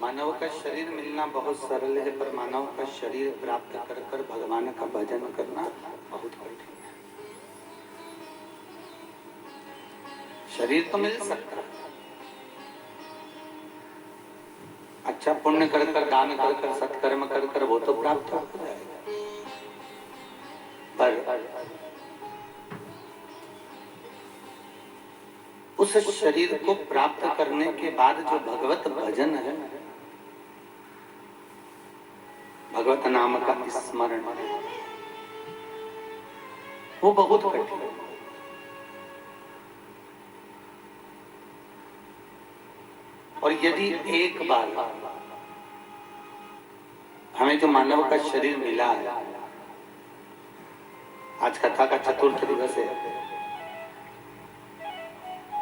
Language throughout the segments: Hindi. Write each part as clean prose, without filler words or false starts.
मानव का शरीर मिलना बहुत सरल है, पर मानव का शरीर प्राप्त कर कर भगवान का भजन करना बहुत कठिन है। शरीर तो मिल सकता है, अच्छा पुण्य कर कर, दान कर कर, सत्कर्म कर कर वो तो प्राप्त हो जाएगा, पर उस शरीर को प्राप्त करने के बाद जो भगवत भजन है, भगवत नाम का स्मरण, वो बहुत कठिन है। और यदि एक बार हमें जो मानव का शरीर मिला है, आज कथा का चतुर्थ दिवस है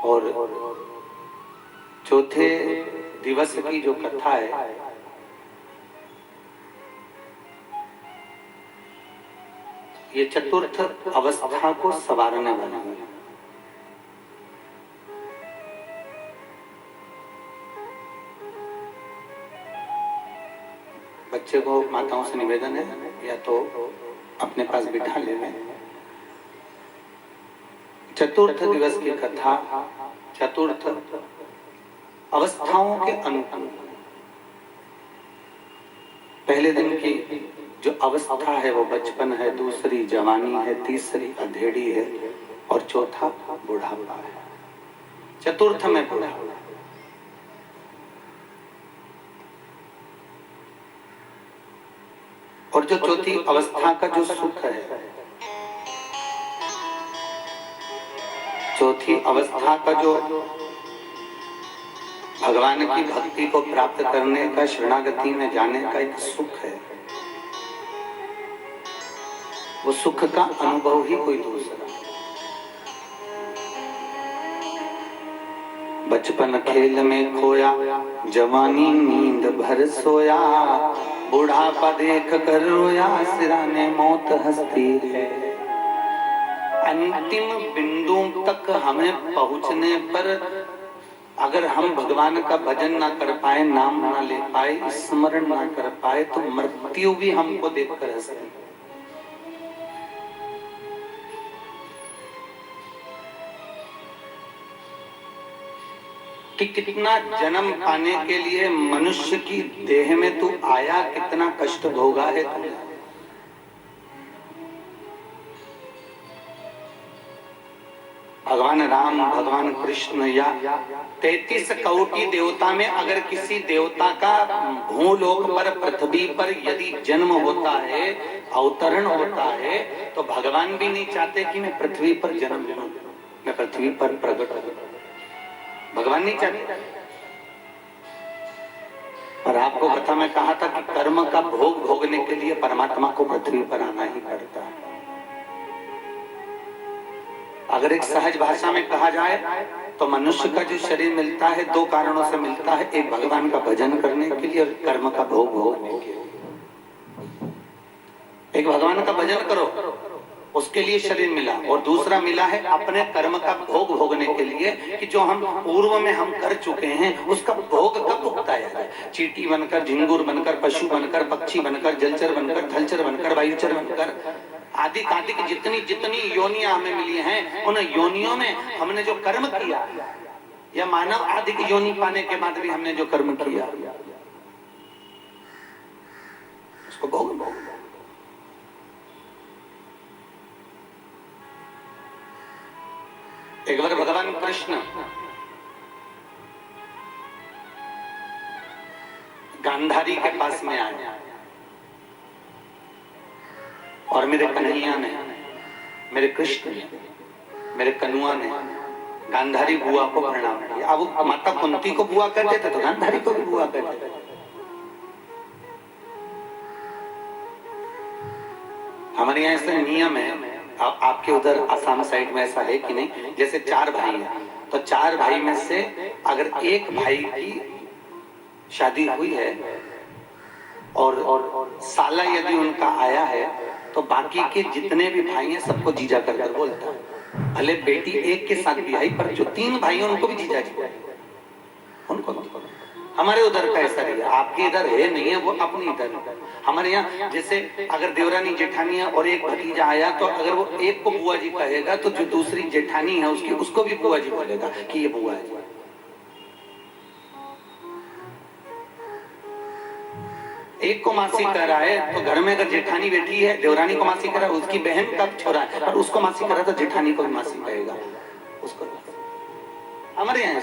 और चौथे दिवस की जो कथा है ये चतुर्थ अवस्था को संवारने वाली है। बच्चे को माताओं से निवेदन है या तो अपने पास बिठा ले लें। चतुर्थ दिवस की कथा चतुर्थ अवस्थाओं के अनुकूल, पहले दिन की जो अवस्था है वो बचपन है, दूसरी जवानी है, तीसरी अधेड़ी है और चौथा बुढ़ापा है। चतुर्थ में बुढ़ापा। और जो चौथी अवस्था का जो सुख है, चौथी अवस्था का जो भगवान की भक्ति को प्राप्त करने का, शरणागति में जाने का एक सुख है, वो सुख का अनुभव ही कोई दूसरा। बचपन खेल में खोया, जवानी नींद भर सोया, बुढ़ापा देख कर रोया, सिराने मौत हंसती है। अंतिम बिंदु तक हमें पहुंचने पर अगर हम भगवान का भजन ना कर पाए, नाम ना ले पाए, स्मरण ना कर पाए, तो मृत्यु भी हमको देखकर हंसे। कि कितना जन्म पाने के लिए मनुष्य की देह में तू आया, कितना कष्ट भोगा है तूने। भगवान राम, भगवान कृष्ण या 33 कोटि देवता में अगर किसी देवता का भूलोक पर, पृथ्वी पर यदि जन्म होता है, अवतरण होता है, तो भगवान भी नहीं चाहते कि मैं पृथ्वी पर जन्म लूं, मैं पृथ्वी पर प्रकट हूं। भगवान नहीं चाहते। पर आपको कथा में कहा था कि कर्म का भोग भोगने के लिए परमात्मा को पृथ्वी पर आना ही पड़ता है। अगर एक सहज भाषा में कहा जाए तो मनुष्य का जो शरीर मिलता है दो कारणों से मिलता है, एक भगवान का भजन करने के लिए और कर्म का भोग भोगने के लिए। एक भगवान का भजन करो उसके लिए शरीर मिला, और दूसरा मिला है अपने कर्म का भोग भोगने के लिए कि जो हम पूर्व में हम कर चुके हैं उसका भोग कब भुगताया जाए। चींटी बनकर, झिंगुर बनकर, पशु बनकर, पक्षी बनकर, जलचर बनकर, थलचर बनकर, वायुचर बनकर, आदि आदि की जितनी जितनी योनियां हमें मिली हैं, उन योनियों में हमने जो कर्म किया, या मानव आदि की योनि पाने के बाद भी हमने जो कर्म किया उसको भोग भोग। एक बार भगवान कृष्ण गांधारी के पास में आए और मेरे कन्हैया ने, मेरे कृष्ण ने, मेरे कनुआ ने गांधारी बुआ को प्रणाम किया। अब वो माता कुंती को बुआ कहते थे तो गांधारी को भी बुआ कहते थे। हमारे यहाँ ऐसा नियम है, आपके उधर आसाम साइड में ऐसा है कि नहीं, जैसे 4 भाई हैं तो 4 भाई में से अगर एक भाई की शादी हुई है और साला यदि उनका आया है तो बाकी के जितने भी भाई हैं सबको जीजा कर बोलता है। भले बेटी एक के साथ भी आई, पर जो 3 भाई हैं उनको भी जीजा जी, उनको हमारे उधर कैसा है, आपके इधर है नहीं है, वो अपनी इधर। हमारे यहाँ जैसे अगर देवरानी जेठानी है और एक भतीजा आया, तो अगर वो एक को बुआ जी कहेगा तो जो दूसरी जेठानी है उसकी उसको भी बुआ जी बोलेगा कि ये बुआ है। एक को मासी कह रहा है तो घर में अगर जेठानी बैठी है, देवरानी को मासी कह रहा है, उसकी बहन का छोरा है और उसको मासी कह रहा तो जेठानी को भी मासी कहेगा उसको। हमारे यहाँ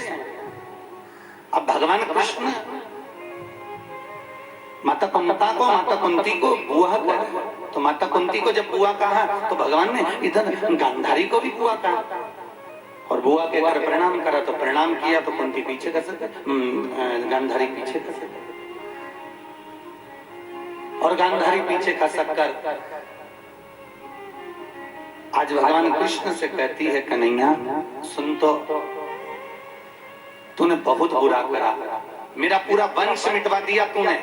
अब भगवान कृष्ण माता कुंती को बुआ कहा, तो माता कुंती को जब बुआ कहा तो भगवान ने इधर गांधारी को भी बुआ कहा और बुआ के घर प्रणाम करा, तो प्रणाम किया तो कुंती पीछे कर सके, गांधारी पीछे कर सके और गांधारी पीछे खसक कर आज भगवान कृष्ण से कहती है, कन्हैया सुन तो, तूने बहुत बुरा करा, मेरा पूरा वंश मिटवा दिया तूने।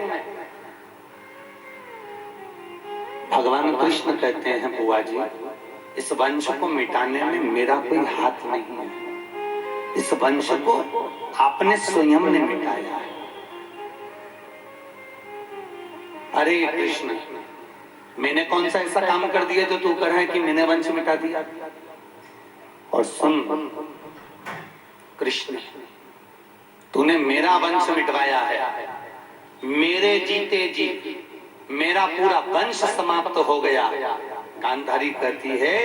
भगवान कृष्ण कहते हैं, बुआ जी इस वंश को मिटाने में मेरा कोई हाथ नहीं है, इस वंश को आपने स्वयं ने मिटाया है। अरे कृष्ण, मैंने कौन सा ऐसा काम कर दिया जो तू कर रहा है कि मैंने वंश मिटा दिया? और सुन कृष्ण, तूने मेरा वंश मिटवाया है, मेरे जीते जी मेरा पूरा वंश समाप्त हो गया। गांधारी कहती है,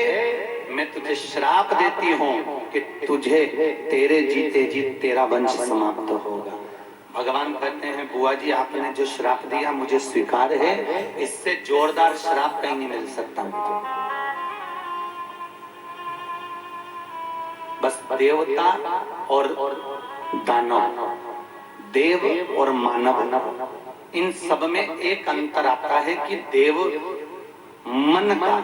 मैं तुझे श्राप देती हूँ कि तुझे तेरे जीते जी तेरा वंश समाप्त होगा। भगवान कहते हैं, बुआ जी आपने जो श्राप दिया मुझे स्वीकार है, इससे जोरदार श्राप कहीं नहीं मिल सकता मुझे। बस देवता और दानव, देव और मानव, इन सब में एक अंतर आता है कि देव मन का,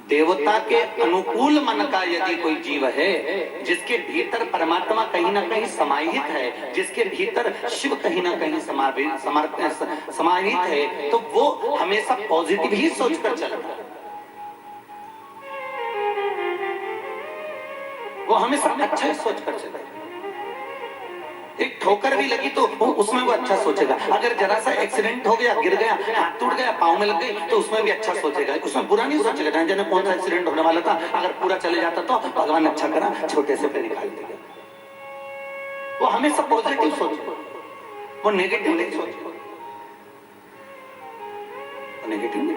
देवता के अनुकूल मन का यदि कोई जीव है, जिसके भीतर परमात्मा कहीं ना कहीं समाहित है, जिसके भीतर शिव कहीं ना कहीं समाहित है, तो वो हमेशा पॉजिटिव ही सोचकर चलता है, वो हमेशा अच्छा ही सोचकर चलेगा। एक ठोकर भी लगी तो उसमें वो अच्छा सोचेगा, अगर जरा सा एक्सीडेंट हो गया, गिर गया, हाथ टूट गया, पाँव में लग गई, तो उसमें भी अच्छा सोचेगा, उसमें बुरा नहीं सोचेगा। जाने कौन सा एक्सीडेंट होने वाला था, अगर पूरा चले जाता तो भगवान अच्छा करा, छोटे से पे निकाल दिया। वो हमेशा पॉजिटिव सोचे, वो नेगेटिव नहीं सोचे, नेगेटिव नहीं,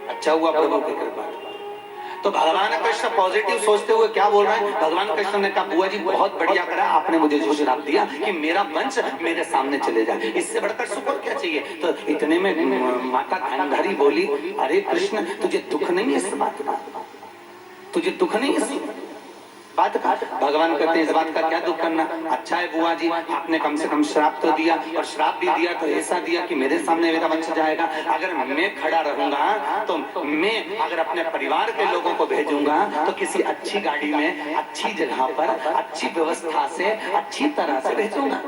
अच्छा हुआ प्रभु की कृपा। तो भगवान कृष्ण पॉजिटिव सोचते हुए क्या बोल रहे हैं? भगवान कृष्ण ने कहा, बुआ जी बहुत बढ़िया करा आपने मुझे जो श्राप दिया कि मेरा वंश मेरे सामने चले जाए, इससे बढ़कर सुख और क्या चाहिए? तो इतने में माता गांधारी बोली, अरे कृष्ण तुझे दुख नहीं है इस बात का, तुझे दुख नहीं है इस बात का? भगवान कहते हैं, इस बात का क्या दुख करना, अच्छा है बुआ जी आपने कम से कम श्राप तो दिया, और श्राप भी दिया तो ऐसा दिया कि मेरे सामने मेरा वंश जाएगा। अगर मैं खड़ा रहूंगा तो मैं अगर अपने परिवार के लोगों को भेजूंगा तो किसी अच्छी गाड़ी में, अच्छी जगह पर, अच्छी व्यवस्था से, अच्छी तरह से भेजूंगा।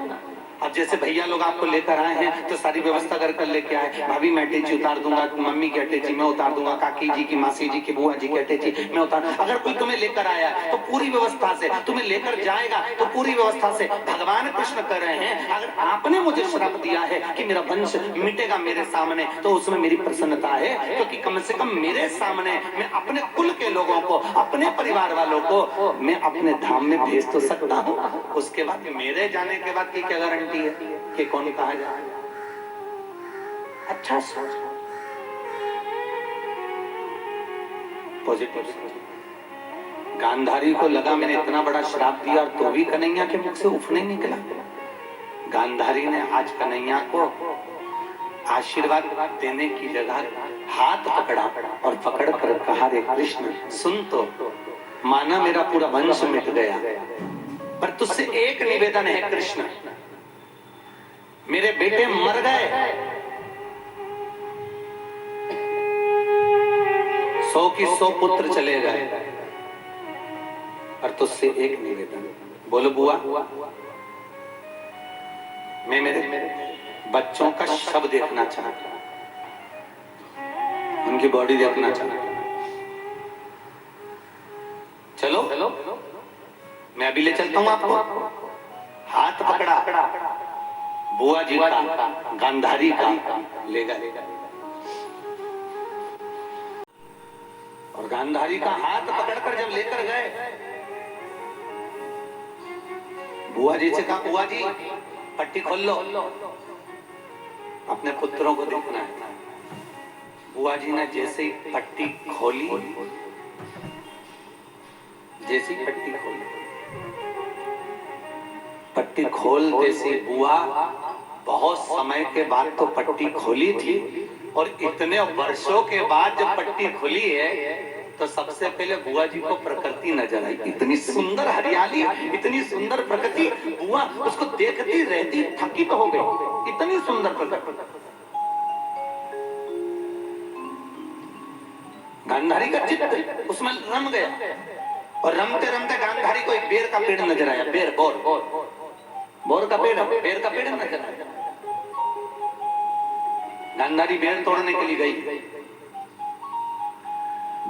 अब जैसे भैया लोग आपको लेकर आए हैं तो सारी व्यवस्था कर लेके आए, भाभी मैं अटैची उतार दूंगा, मम्मी की अटैची मैं उतार दूंगा, काकी जी की, मासी जी की, बुआ जी की अटैची मैं उतार। अगर कोई तुम्हें लेकर आया तो पूरी व्यवस्था से, तुम्हें लेकर जाएगा तो पूरी व्यवस्था से। भगवान कृष्ण कह रहे हैं, अगर आपने मुझे श्राप दिया है कि मेरा वंश मिटेगा मेरे सामने, तो उसमें मेरी प्रसन्नता है, क्योंकि कम से कम मेरे सामने मैं अपने कुल के लोगों को, अपने परिवार वालों को मैं अपने धाम में भेज तो सकता हूँ। उसके बाद मेरे जाने के बाद की क्या गारंटी है कि कौन कहा जाए? अच्छा सोच, पॉजिटिव सोच। गांधारी को लगा मैंने इतना बड़ा श्राप दिया और तो भी कन्हैया के मुख से उफ नहीं निकला। गांधारी ने आज कन्हैया को आशीर्वाद देने की जगह हाथ पकड़ा और पकड़ कर कहा, रे कृष्ण सुन तो, माना मेरा पूरा वंश मिट गया, पर तुझसे एक निवेदन है कृष्ण, मेरे बेटे मर गए, 100 की 100 पुत्र चले गए, और तुझसे एक निवेदन, बोलो बुआ, मैं मेरे बच्चों का शव देखना चाहता हूं, उनकी बॉडी देखना चाहता हूं। चलो मैं अभी ले चलता हूं आपको। हाथ पकड़ा बुआ जी का गांधारी का ले गए और गांधारी का हाथ पकड़कर जब लेकर गए, बुआ जी से कहा, बुआ जी पट्टी खोल लो, अपने पुत्रों को देखना है। बुआ जी ने जैसे ही पट्टी खोली, जैसी पट्टी खोली, पट्टी खोलते से बुआ बहुत समय के बाद तो पट्टी खोली थी, और इतने वर्षों के बाद जब पट्टी खुली है तो सबसे पहले बुआ जी को प्रकृति नजर आई। इतनी सुंदर हरियाली, इतनी सुंदर प्रकृति, बुआ उसको देखती रहती थकी तो हो गई, इतनी सुंदर प्रकृति। गांधारी का चित्त उसमें रम गया, और रमते रमते गांधारी को एक बेर का पेड़ नजर आया। बेर, बोर का पेड़, बेर का पेड़ नजर आया। गांधारी बेर तोड़ने के लिए गई।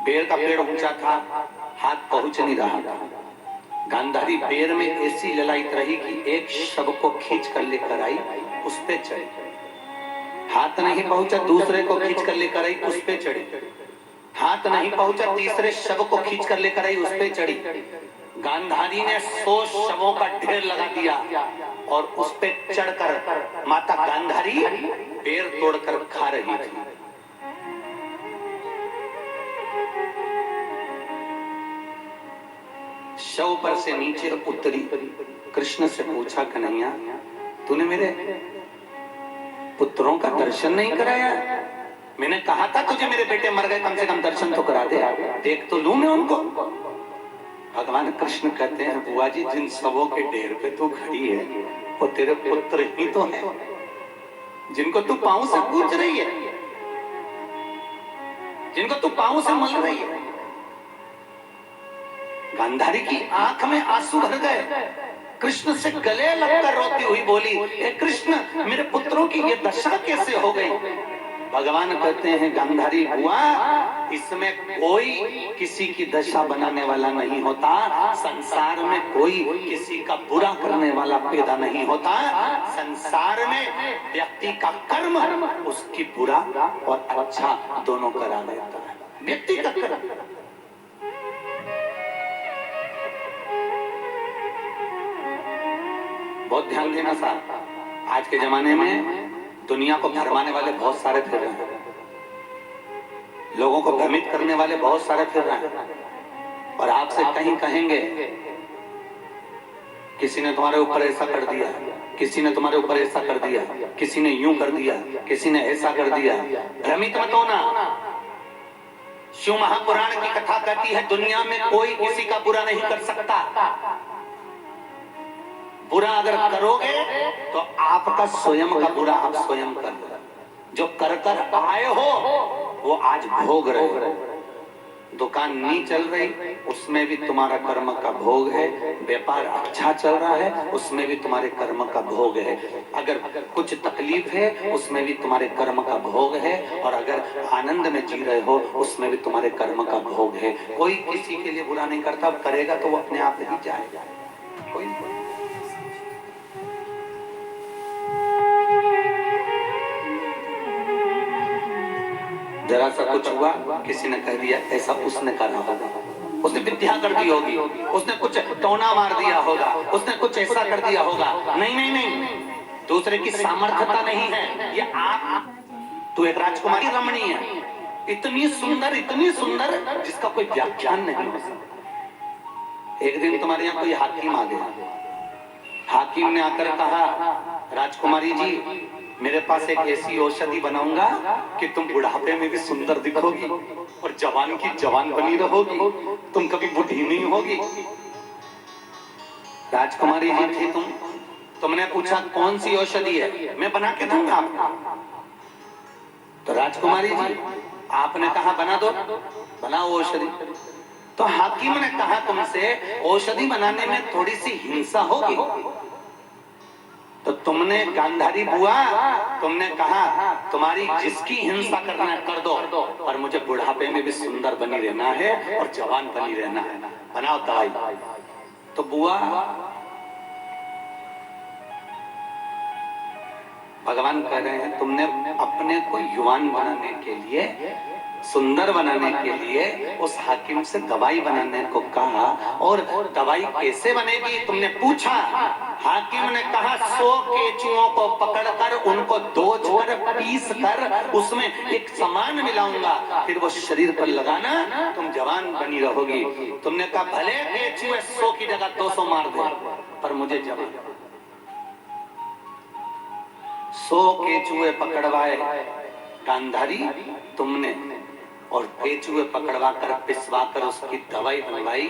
बेर का पेड़ ऊंचा था, हाथ पहुंच नहीं रहा था। गांधारी बेर में ऐसी ललायत रही कि एक शव को खींच कर लेकर आई, उस पे चढ़ी। हाथ नहीं पहुंचा, दूसरे को खींच कर लेकर आई, उस पे चढ़ी। हाथ नहीं पहुंचा, तीसरे शव को खींच कर लेकर आई, उस पे चढ़ी। गांधारी ने 100 शवों का ढेर लगा दिया और उस पे चढ़कर माता गांधारी बेर तोड़कर खा रही थी। शव पर से नीचे उतरी, कृष्ण से पूछा, कन्हैया तूने मेरे पुत्रों का दर्शन नहीं कराया? मैंने कहा था तुझे मेरे बेटे मर गए, कम से कम दर्शन तो करा दे, देख तो लूं मैं उनको। भगवान कृष्ण कहते हैं, बुआ जी जिन शवों के ढेर पे तू खड़ी है वो तेरे पुत्र ही तो है, जिनको तू पांव से पूछ रही है, जिनको तू पांव से मल रही है। गांधारी की आंख में आंसू भर गए। कृष्ण से गले लगकर रोती हुई बोली, हे कृष्ण मेरे पुत्रों की ये दशा कैसे हो गई? भगवान कहते हैं, गांधारी बुआ इसमें कोई किसी की दशा बनाने वाला नहीं होता, संसार में कोई किसी का बुरा करने वाला पैदा नहीं होता। संसार में व्यक्ति का कर्म उसकी बुरा और अच्छा दोनों करा देता है, व्यक्ति का कर्म। बहुत ध्यान देना साहब, आज के जमाने में दुनिया को भरमाने वाले बहुत सारे फिर रहे हैं, लोगों को भ्रमित करने वाले बहुत सारे फिर रहे हैं, और आपसे कहीं कहेंगे किसी ने तुम्हारे ऊपर ऐसा कर दिया, किसी ने तुम्हारे ऊपर ऐसा कर दिया, किसी ने यूं कर दिया, किसी ने ऐसा कर दिया। भ्रमित मत होना। शिव महापुराण की कथा कहती है, दुनिया में कोई किसी का बुरा नहीं कर सकता। बुरा अगर करोगे तो आपका स्वयं का बुरा आप स्वयं कर लो। जो कर कर आए हो वो आज भोग रहे हो। दुकान नहीं चल रही उसमें भी तुम्हारा कर्म का भोग है, व्यापार अच्छा चल रहा है उसमें भी तुम्हारे कर्म का भोग है, अगर कुछ तकलीफ है उसमें भी तुम्हारे कर्म का भोग है, और अगर आनंद में जी रहे हो उसमें भी तुम्हारे कर्म का भोग है। कोई किसी के लिए बुरा नहीं करता, करेगा तो वो अपने आप ही जाएगा। कोई जरा सा कुछ हुआ, किसी ने कह दिया ऐसा उसने करा होगा, उसने विद्या कर दी होगी, उसने कुछ टोना मार दिया होगा, उसने कुछ ऐसा कर दिया होगा। नहीं नहीं नहीं, दूसरे की सामर्थ्यता नहीं है ये। आप तू एक राजकुमारी रमणी है, इतनी सुंदर जिसका कोई व्याख्यान नहीं हो सकता। एक दिन तुम्हारे यहाँ कोई हाकिम आ गया, हाकिम ने आकर कहा, राजकुमारी जी मेरे पास एक ऐसी औषधि बनाऊंगा कि तुम बुढ़ापे में भी सुंदर दिखोगी और जवान की जवान बनी रहोगी, तुम कभी बूढ़ी नहीं होगी। राजकुमारी जी थी तुमने पूछा कौन सी औषधि है, मैं बना के दूंगा आपको। तो राजकुमारी जी आपने कहा बना दो, बनाओ औषधि। तो हाकिम ने कहा तुमसे औषधि बनाने में थोड़ी सी हिंसा होगी, तो तुमने गांधारी बुआ तुमने कहा तुम्हारी जिसकी हिंसा करना है कर दो, पर मुझे बुढ़ापे में भी सुंदर बनी रहना है और जवान बनी रहना है, बनाओ दवाई। तो बुआ भगवान कह रहे हैं तुमने अपने को युवान बनाने के लिए, सुंदर बनाने के लिए उस हाकिम से दवाई बनाने को कहा, और दवाई कैसे बनेगी तुमने पूछा। हाकिम ने कहा 100 केचुओं को पकड़कर उनको दोच कर पीस कर उसमें एक सामान मिलाऊंगा, फिर वो शरीर पर लगाना, तुम जवान बनी रहोगी। तुमने कहा भले केचुए 100 की जगह 200 मार दे, पर मुझे जवान। 100 केचुए पकड़वाए गांधारी तुमने, और केचुए पकड़वा कर पिसवा कर उसकी दवाई बनवाई।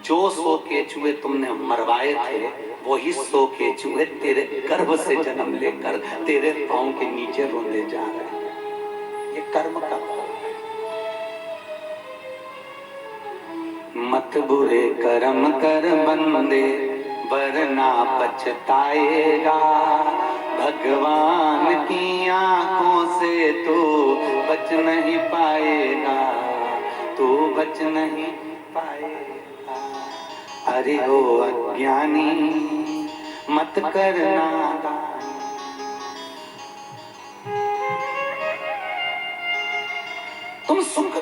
जो 100 केचुए तुमने मरवाए थे वही 100 केचुए तेरे गर्भ से जन्म लेकर तेरे पांव के नीचे रोंदे जा रहे हैं। ये कर्म का फल है। मत बुरे कर्म कर बंदे वरना पछताएगा, भगवान की आंखों से तू बच नहीं पाएगा, तू बच नहीं पाएगा। अरे हो अज्ञानी मत करना दानी। तुम सुख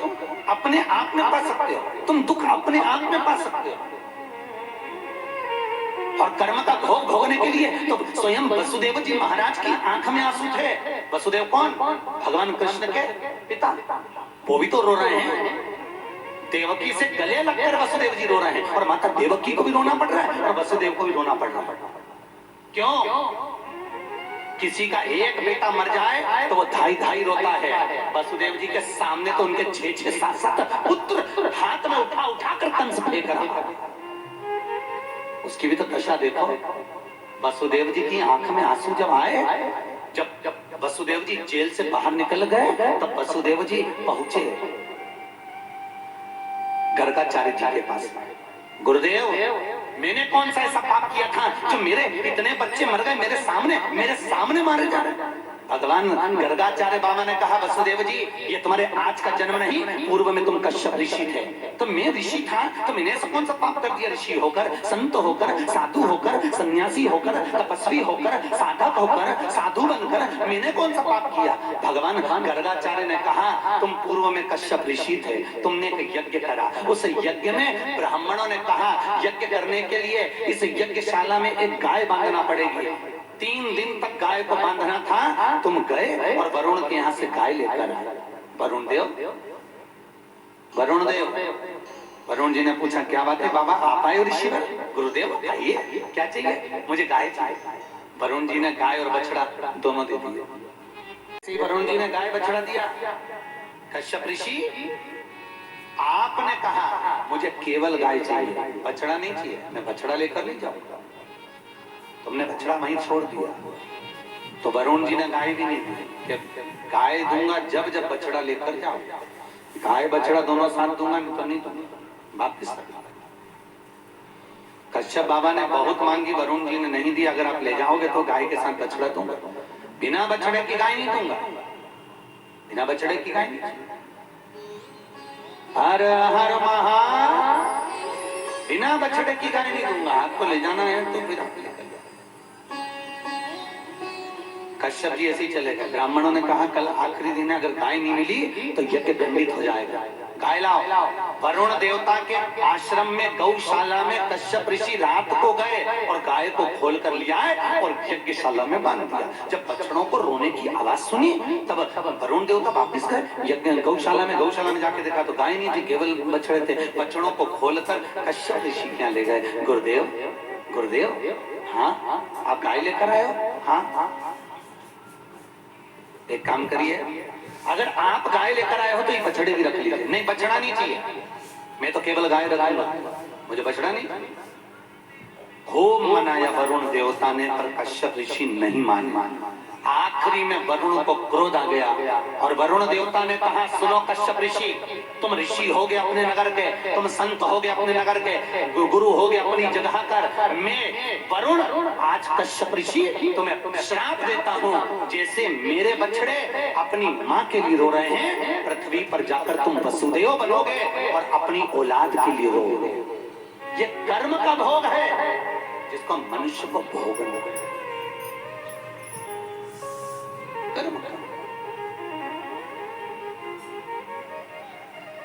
अपने आप में पा सकते हो, तुम दुख अपने आप में पा सकते हो, और कर्म का भोग भोगने के लिए तो स्वयं वसुदेव जी महाराज की आंख में आंसू थे। वसुदेव कौन? भगवान कृष्ण के पिता। वो भी तो रो रहे हैं, देवकी से गले लगकर वसुदेव जी रो रहे हैं, और माता देवकी को भी रोना पड़ रहा है और वसुदेव को भी रोना पड़ रहा है। क्यों? किसी का एक बेटा मर जाए तो वो धाई धाई रोता है, वसुदेव जी के सामने तो उनके 6-6, 7-7 पुत्र हाथ में उठा उठा कर कंस फेंक रहा है। उसकी भी तो दशा देखो। वसुदेव जी की आंख में आंसू जब आए, जब वसुदेव जी जेल से बाहर निकल गए, तब वसुदेव जी पहुंचे गर्गाचार्य जी के पास। गुरुदेव, मैंने कौन सा ऐसा पाप किया था जो मेरे इतने बच्चे मर गए, मेरे सामने मारे जा रहे हैं? भगवान गर्गाचार्य बाबा ने कहा वसुदेव जी, ये तुम्हारे आज का जन्म नहीं, पूर्व में तुम कश्यप ऋषि थे। तो मैं ऋषि था तो मैंने ऐसा कौन सा पाप कर दिया? ऋषि होकर, संत होकर, साधु होकर, सन्यासी होकर, तपस्वी होकर, साधक होकर, साधु बनकर मैंने कौन सा पाप किया? भगवान गर्गाचार्य ने कहा तुम पूर्व में कश्यप ऋषि थे, तुमने एक यज्ञ करा, उस यज्ञ में ब्राह्मणों ने कहा यज्ञ करने के लिए इस यज्ञशाला में एक गाय बांधना पड़ेगी। 3 दिन तक गाय को बांधना था, तुम गए और वरुण के यहाँ से गाय लेकर आए। वरुण देव, वरुण जी ने पूछा क्या बात है बाबा, आप आए ऋषिवर? गुरुदेव आइए, क्या चाहिए? मुझे गाय चाहिए। वरुण जी ने गाय और बछड़ा दोनों दे दिए। वरुण जी ने गाय बछड़ा दिया। कश्यप ऋषि, आपने कहा मुझे केवल गाय चाहिए, बछड़ा नहीं चाहिए, मैं बछड़ा लेकर नहीं जाऊंगा। तुमने बछड़ा वहीं छोड़ दिया। तो वरुण जी ने गाय भी नहीं दी, गाय दूंगा जब जब बछड़ा लेकर जाओ। गाय बछड़ा दोनों साथ दूंगा, तो नहीं दूंगा, वापिस। कश्यप बाबा ने बहुत मांगी, वरुण जी ने नहीं दी। अगर आप ले जाओगे तो गाय के साथ बछड़ा दूंगा, बिना बछड़े की गाय नहीं दूंगा, बिना बछड़े की गाय नहीं। हर हर महा, बिना बछड़े की गाय नहीं दूंगा। आपको ले जाना है तो फिर आप लेकर जाओ। कश्यप जी ऐसे ही चले गए। ब्राह्मणों ने कहा कल आखिरी दिन है, अगर गाय नहीं मिली तो यज्ञ दंडित हो जाएगा, गाय लाओ। वरुण देवता के आश्रम में गौशाला में कश्यप ऋषि रात को गए और गाय को खोल कर लिया है और यज्ञशाला में बांध दिया। जब बछड़ों को रोने की आवाज सुनी तब वरुण देवता वापिस गए यज्ञ गौशाला में जाके देखा तो गाय नहीं थी, केवल बछड़े थे। बछड़ों को खोलकर कश्यप ऋषि के यहाँ ले गए। गुरुदेव, हाँ आप गाय लेकर आए हो? हाँ। एक काम करिए, अगर आप गाय लेकर आए हो तो ये बछड़े भी रख लीजिए। नहीं, बछड़ा नहीं चाहिए, मैं तो केवल गाय रखूंगा, मुझे बछड़ा नहीं। खूब मनाया वरुण देवता ने, पर कश्यप ऋषि नहीं माने। आखिरी में वरुण को क्रोध आ गया और वरुण देवता ने कहा सुनो कश्यप ऋषि, तुम ऋषि हो गए अपने नगर के, तुम संत हो गए अपने नगर के, गुरु हो गए अपनी जगह कर। मैं वरुण आज कश्यप ऋषि तुम्हें श्राप देता हूँ, जैसे मेरे बछड़े अपनी माँ के लिए रो रहे हैं, पृथ्वी पर जाकर तुम वसुदेव बनोगे और अपनी औलाद के लिए रोओगे। ये कर्म का भोग है जिसको मनुष्य को भोगना है।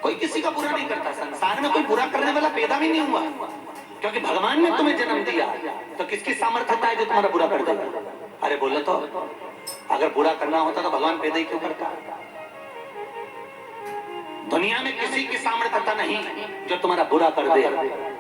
कोई किसी का बुरा नहीं करता, संसार में कोई बुरा करने वाला पैदा भी नहीं हुआ, क्योंकि भगवान ने तुम्हें जन्म दिया। तो किसकी सामर्थ्यता है जो तुम्हारा बुरा कर देगा? अरे बोलो तो, अगर बुरा करना होता तो भगवान पैदा ही क्यों करता? दुनिया में किसी की सामर्थ्यता नहीं जो तुम्हारा बुरा कर दे।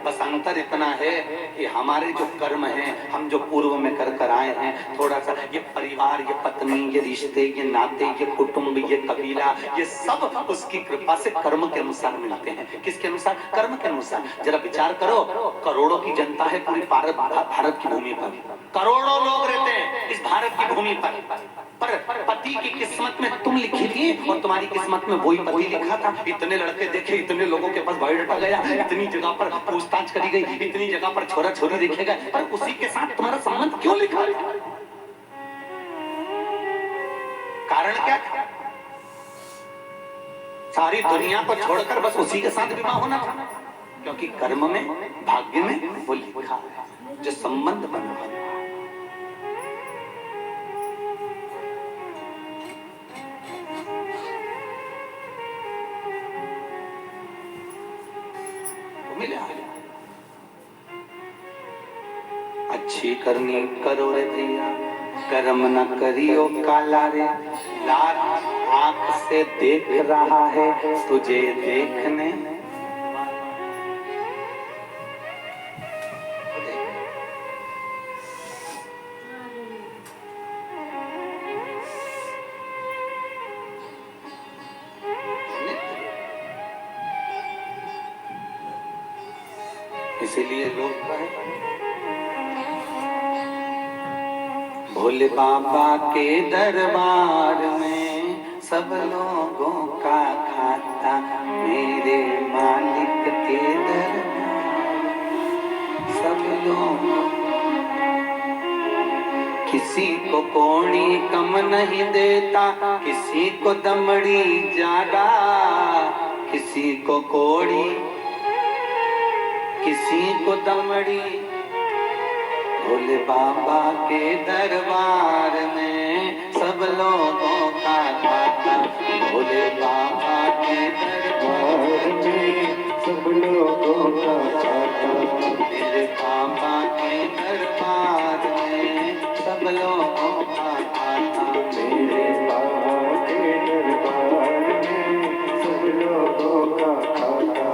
बस अंतर इतना है कि हमारे जो कर्म हैं, हम जो पूर्व में कर आए हैं, थोड़ा सा ये परिवार, ये पत्नी, ये रिश्ते, ये नाते, ये कुटुंब, ये कबीला, ये सब उसकी कृपा से कर्म के अनुसार मिलते हैं। किसके अनुसार? कर्म के अनुसार। जरा विचार करो, करोड़ों की जनता है पूरी भारत की भूमि पर, करोड़ों लोग रहते हैं इस भारत की भूमि पर पति की किस्मत में तुम लिखी थी और तुम्हारी किस्मत में वही पति लिखा था। इतने लड़के देखे, इतने लोगों के पास बायोडाटा गया, इतनी जगह पर पूछताछ करी गई, इतनी जगह पर छोरा छोरी देखे गए, पर उसी के साथ तुम्हारा संबंध क्यों लिखा? कारण क्या था? सारी दुनिया को छोड़कर बस उसी के साथ विवाह होना था, क्योंकि कर्म में, भाग्य में वो लिखा है जो संबंध बना है। अच्छी करनी करो रे भैया, कर्म न करियो काला रे। लाल आंख से देख रहा है तुझे देखने, इसीलिए लोग कहे भोले बाबा के दरबार में सब लोगों का खाता, मेरे मालिक के दरबार सब लोगों। किसी को कोड़ी कम नहीं देता, किसी को दमड़ी ज्यादा, किसी को कोड़ी, किसी को दमड़ी। भोले बाबा के दरबार में सब लोगों का खाता, भोले बाबा के दरबार में सब लोगों का खाता, मेरे बाबा के दरबार में सब लोगों का खाता, मेरे बाबा के दरबार में सब लोगों का खाता,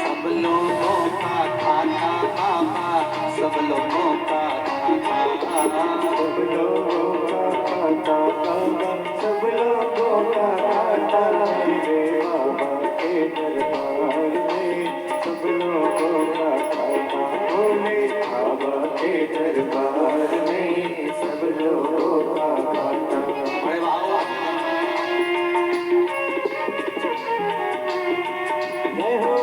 सब लोगों का खाता बाबा, सब लोगों का खाता, सब लोगों का खाता बाबा, सब लोगों का खाता, मेरे बाबा के दरबार में सब लोगों का खाता, भोले बाबा के दरबार में सब लोगों का खाता। अरे वाह, जय हो।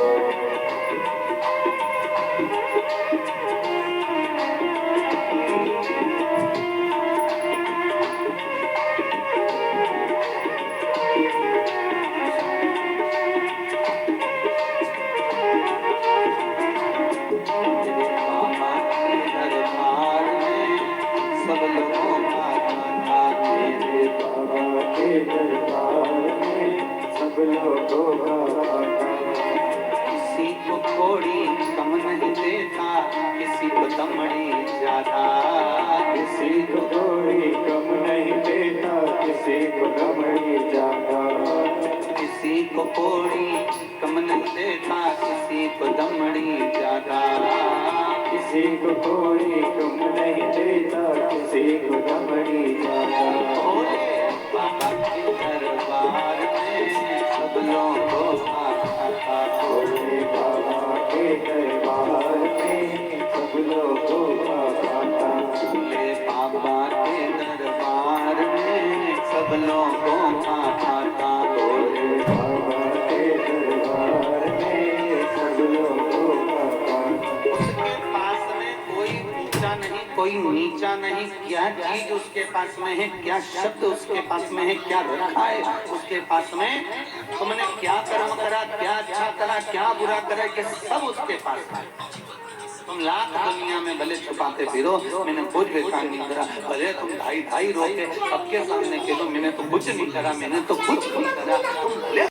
किसी को कोड़ी कम नहीं देता, किसी को दमड़ी ज्यादा, किसी को कोड़ी कम नहीं देता, किसी को दमड़ी ज्यादा, किसी को कोड़ी कम नहीं देता, किसी को दमड़ी ज्यादा, किसी को कोड़ी कम नहीं देता, किसी को दमड़ी ज्यादा। भोले बाबा के दरबार में सब लोगों का खाता, भोले बाबा के दरबार में सब लोगों का खाता, भोले बाबा के दरबार में सब लोगों का खाता, भोले बाबा के दरबार में सब लोगों का खाता। उसके पास में कोई ऊंचा नहीं, कोई नीचा नहीं, क्या चीज उसके पास में है, क्या शब्द उसके पास में है, क्या रखा है उसके पास में, तुमने क्या कर्म करा, क्या अच्छा करा, क्या बुरा करा, ये सब उसके पास है। तुम लाख दुनिया में भले छुपाते फिरो, मैंने कुछ भी काम नहीं करा, भले तुम ढाई ढाई रोके सबके सामने कह दो मैंने तो कुछ नहीं करा, मैंने तो कुछ नहीं करा, तुम भले